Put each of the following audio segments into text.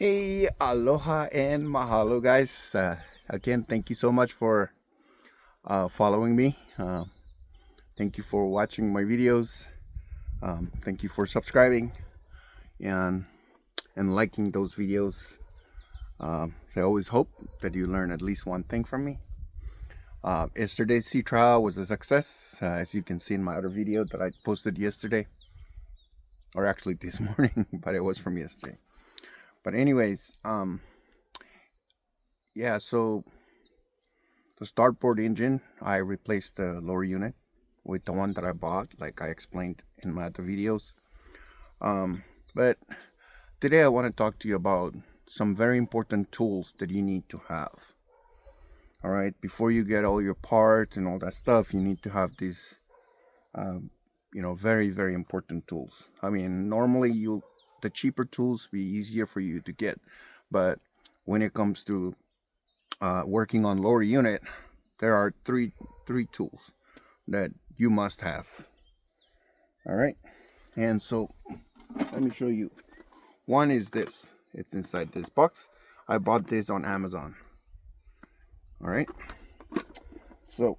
Hey, aloha and mahalo, guys. Again, thank you so much for following me. Thank you for watching my videos. Thank you for subscribing and liking those videos. So I always hope that you learn at least one thing from me. Yesterday's sea trial was a success, as you can see in my other video that I posted yesterday, or actually this morning, but it was from yesterday. But anyways, yeah, so the starboard engine, I replaced the lower unit with the one that I bought, like I explained in my other videos. But today I want to talk to you about some very important tools that you need to have. All right, before you get all your parts and all that stuff, you need to have these, very, very important tools. I mean, normally the cheaper tools be easier for you to get, but when it comes to working on lower unit, there are three tools that you must have. All right, and so let me show you. One is this. It's inside this box. I bought this on Amazon. All right, so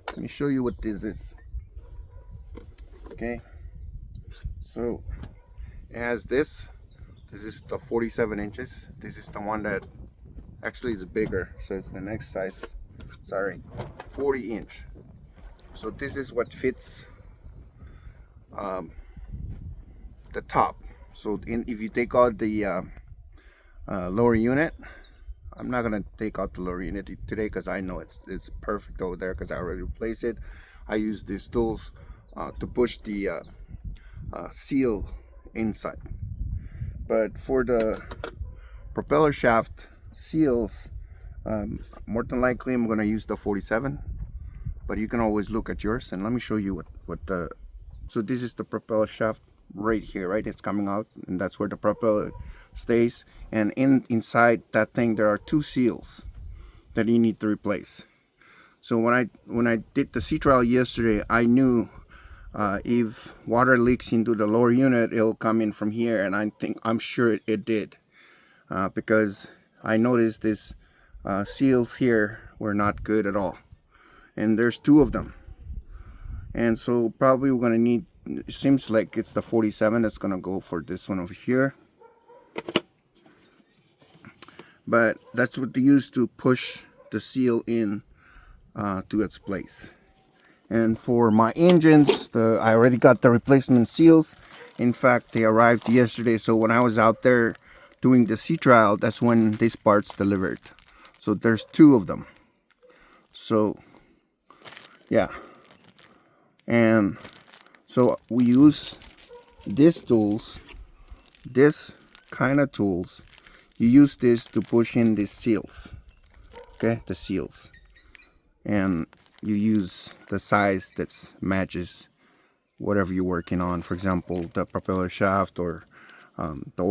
let me show you what this is. Okay, so it has this. This is the 47 inches. This is the one that actually is bigger, so it's the next size. Sorry, 40 inch. So this is what fits the top. So if you take out the lower unit, I'm not gonna take out the lower unit today because I know it's perfect over there because I already replaced it. I use these tools to push the seal inside. But for the propeller shaft seals, more than likely I'm gonna use the 47. But you can always look at yours, and let me show you what the. So this is the propeller shaft right here, right? It's coming out, and that's where the propeller stays. And inside that thing, there are two seals that you need to replace. So when I did the sea trial yesterday, I knew if water leaks into the lower unit, it'll come in from here, and I'm sure it did, because I noticed this seals here were not good at all, and there's two of them. And so probably we're gonna need, it seems like it's the 47 that's gonna go for this one over here. But that's what they use to push the seal in to its place. And for my engines, I already got the replacement seals. In fact, they arrived yesterday, so when I was out there doing the sea trial, that's when these parts delivered. So there's two of them. So yeah, and so we use these tools, this kind of tools. You use this to push in these seals, okay, the seals, and you use the size that matches whatever you're working on. For example, the propeller shaft or the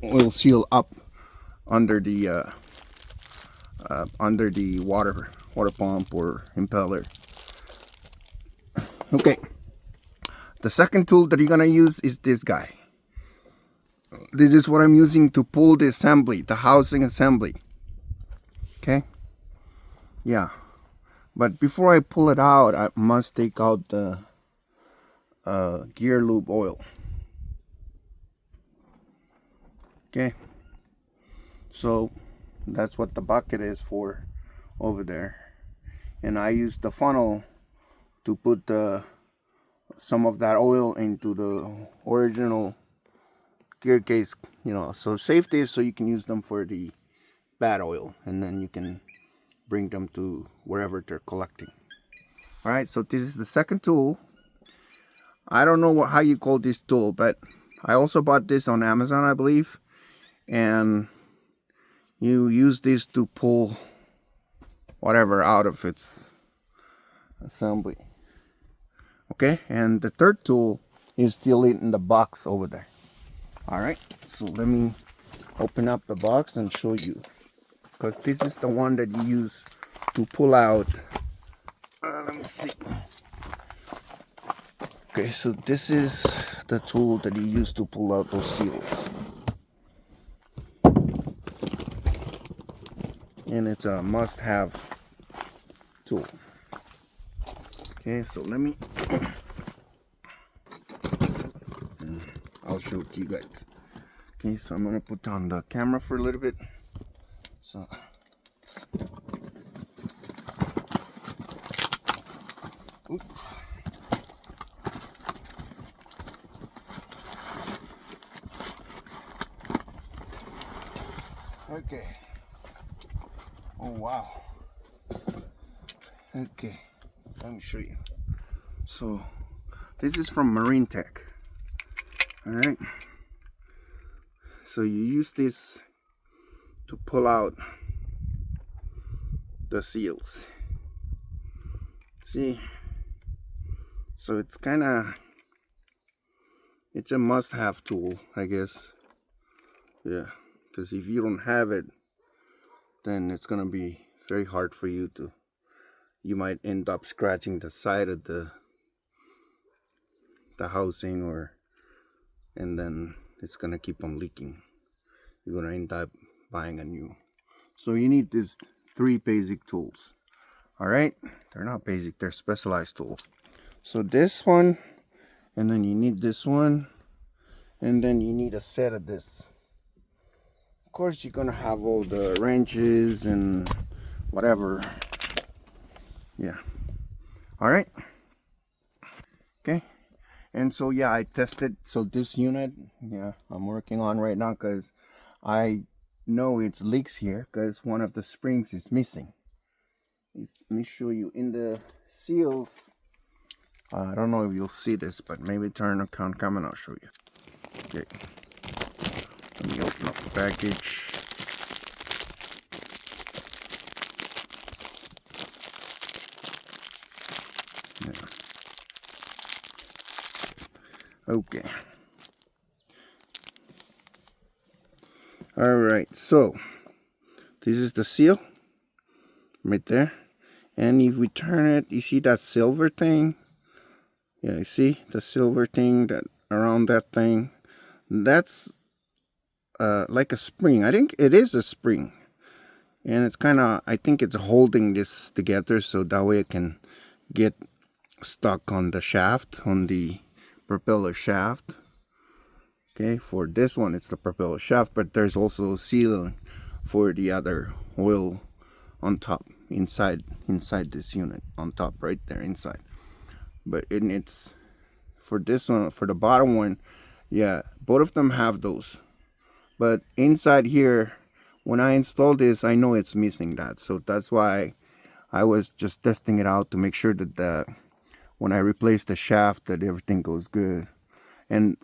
oil seal up under the water pump or impeller. Okay, the second tool that you're gonna use is this guy. This is what I'm using to pull the assembly, the housing assembly. Okay, yeah, but before I pull it out, I must take out the gear lube oil. Okay, so that's what the bucket is for over there, and I use the funnel to put some of that oil into the original gear case, so safety is so you can use them for the bad oil, and then you can bring them to wherever they're collecting. All right, so this is the second tool. I don't know how you call this tool, but I also bought this on Amazon, I believe, and you use this to pull whatever out of its assembly. Okay, and the third tool is still in the box over there. All right, so let me open up the box and show you, because this is the one that you use to pull out. Let me see. Okay, so this is the tool that you use to pull out those seals. And it's a must-have tool. Okay, so let me, I'll show it to you guys. Okay, so I'm gonna put down the camera for a little bit. So, oops. Okay. Oh wow. Okay, let me show you. So this is from Marine Tech. All right. So you use this to pull out the seals. See? So it's it's a must-have tool, I guess. Yeah, because if you don't have it, then it's gonna be very hard for you to, you might end up scratching the side of the housing, or, and then it's gonna keep on leaking. You're gonna end up buying a new. So you need these 3 basic tools. All right, they're not basic, they're specialized tools. So this one, and then you need this one, and then you need a set of this. Of course, you're gonna have all the wrenches and whatever. Yeah. All right. Okay. And so yeah, I tested. So this unit, yeah, I'm working on right now because I know it's leaks here because one of the springs is missing. Let me show you in the seals. I don't know if you'll see this, but maybe turn on camera and I'll show you. Okay. Let me open up the package. Yeah. Okay. All right. So this is the seal right there. And if we turn it, you see that silver thing? Yeah, you see the silver thing that around that thing? That's like a spring. I think it is a spring. And it's kind of, I think it's holding this together so that way it can get stuck on the shaft, on the propeller shaft. Okay, for this one it's the propeller shaft, but there's also sealing for the other oil on top, inside this unit, on top right there inside. But it's for this one, for the bottom one, yeah, both of them have those. But inside here, when I installed this, I know it's missing that, so that's why I was just testing it out to make sure that when I replace the shaft, that everything goes good. And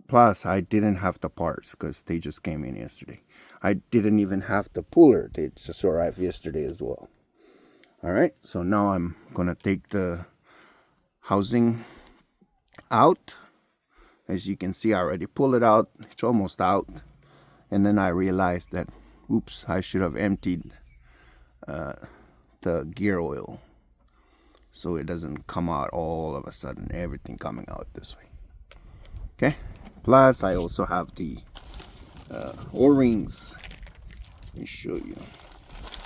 plus, I didn't have the parts because they just came in yesterday. I didn't even have the puller. They just arrived yesterday as well. All right, so now I'm gonna take the housing out. As you can see, I already pulled it out. It's almost out. And then I realized that, oops, I should have emptied the gear oil so it doesn't come out all of a sudden, everything coming out this way. Okay, plus I also have the O-rings. Let me show you.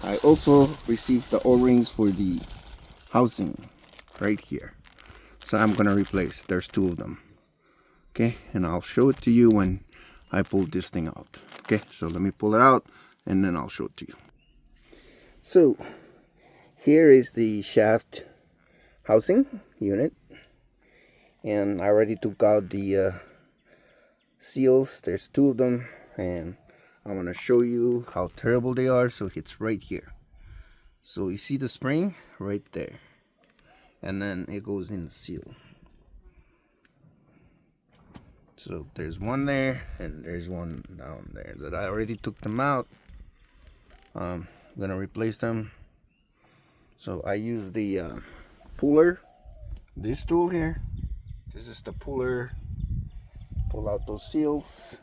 I also received the O-rings for the housing right here, so I'm gonna replace, there's 2 of them. Okay, and I'll show it to you when I pull this thing out. Okay, so let me pull it out and then I'll show it to you. So here is the shaft housing unit, and I already took out the seals. There's 2 of them, and I'm gonna show you how terrible they are. So it's right here. So you see the spring right there, and then it goes in the seal. So there's one there and there's one down there that I already took them out. I'm gonna replace them. So I use the puller, this tool here. This is the puller. Pull out those seals.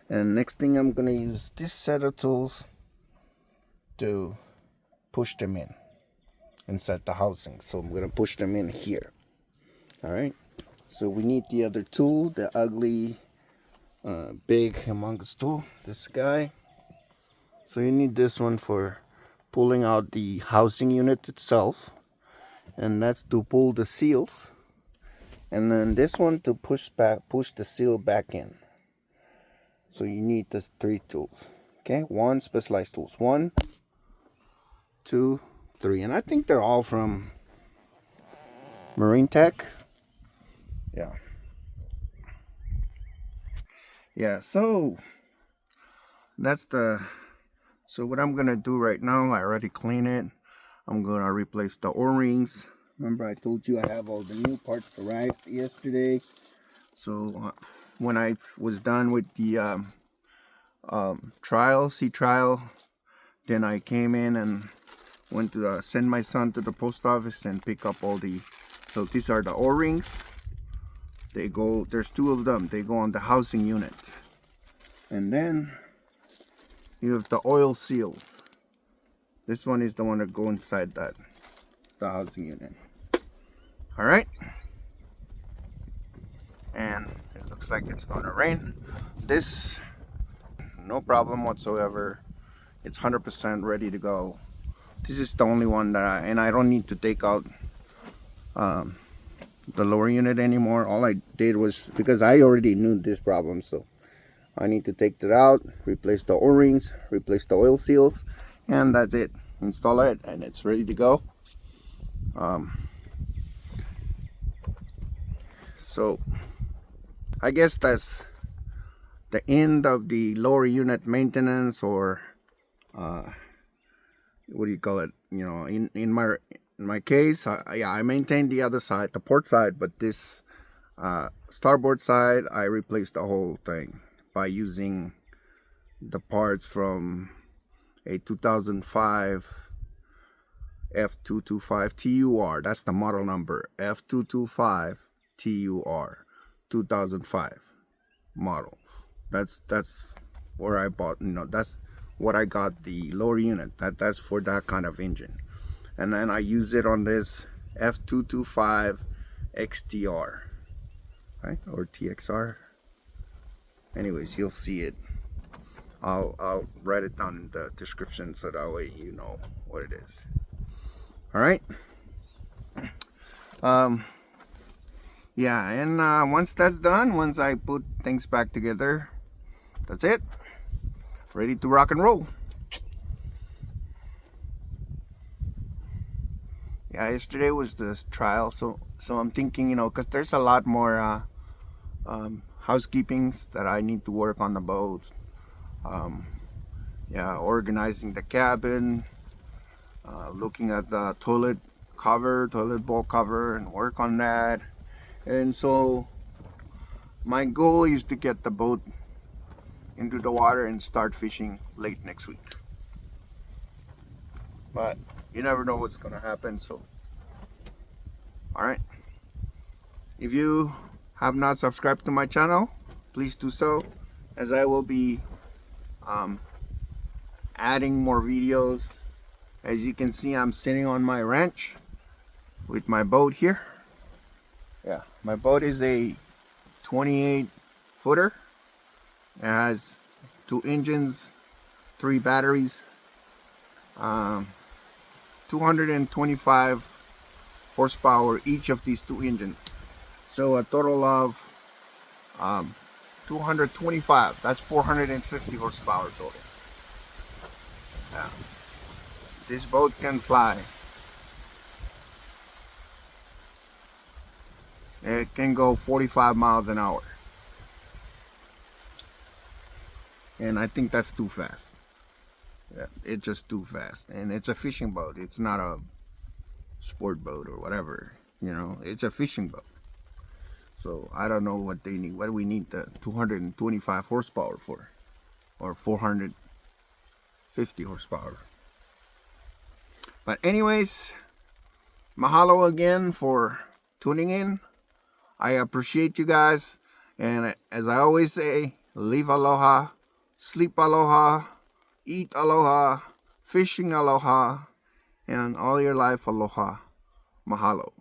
And next thing, I'm gonna use this set of tools to push them in inside the housing. So I'm gonna push them in here. All right. So we need the other tool, the ugly big humongous tool, this guy. So you need this one for pulling out the housing unit itself, and that's to pull the seals, and then this one to push the seal back in. So you need these 3 tools. Okay, 1 specialized tools, 1, 2, 3, and I think they're all from Marine Tech. Yeah, so that's so what I'm gonna do right now, I already cleaned it. I'm gonna replace the O-rings. Remember I told you I have all the new parts arrived yesterday. So when I was done with the sea trial, then I came in and went to send my son to the post office and pick up all the, so these are the O-rings. They go, there's 2 of them, they go on the housing unit. And then you have the oil seals. This one is the one that go inside the housing unit. All right, and it looks like it's gonna rain. This, no problem whatsoever. It's 100% ready to go. This is the only one that I don't need to take out the lower unit anymore. All I did was, because I already knew this problem, so I need to take it out, replace the O-rings, replace the oil seals, and that's it. Install it and it's ready to go. So I guess that's the end of the lower unit maintenance, or what do you call it? You know, in my case, I maintained the other side, the port side, but this starboard side, I replaced the whole thing by using the parts from a 2005 F225 TUR. That's the model number, F225 TUR 2005 model. That's where I bought, you know, that's what I got the lower unit. That's for that kind of engine. And then I use it on this F225 XTR, right, or TXR. Anyways, you'll see it. I'll write it down in the description so that way you know what it is. All right. Yeah, and once that's done, once I put things back together, that's it. Ready to rock and roll. Yeah, yesterday was the trial, so I'm thinking, you know, because there's a lot more housekeepings that I need to work on the boat. Yeah, organizing the cabin, looking at the toilet bowl cover, and work on that. And so my goal is to get the boat into the water and start fishing late next week. But you never know what's gonna happen, so all right. If you have not subscribed to my channel, please do so, as I will be adding more videos. As you can see, I'm sitting on my ranch with my boat here. Yeah, my boat is a 28 footer. It has 2 engines, 3 batteries, 225 horsepower each of these 2 engines. So a total of 225. That's 450 horsepower total. Yeah. This boat can fly. It can go 45 miles an hour. And I think that's too fast. Yeah, it's just too fast. And it's a fishing boat. It's not a sport boat or whatever. You know, it's a fishing boat. So I don't know what they need. What do we need the 225 horsepower for? Or 450 horsepower. But anyways, mahalo again for tuning in. I appreciate you guys. And as I always say, live aloha, sleep aloha, eat aloha, fishing aloha, and all your life aloha. Mahalo.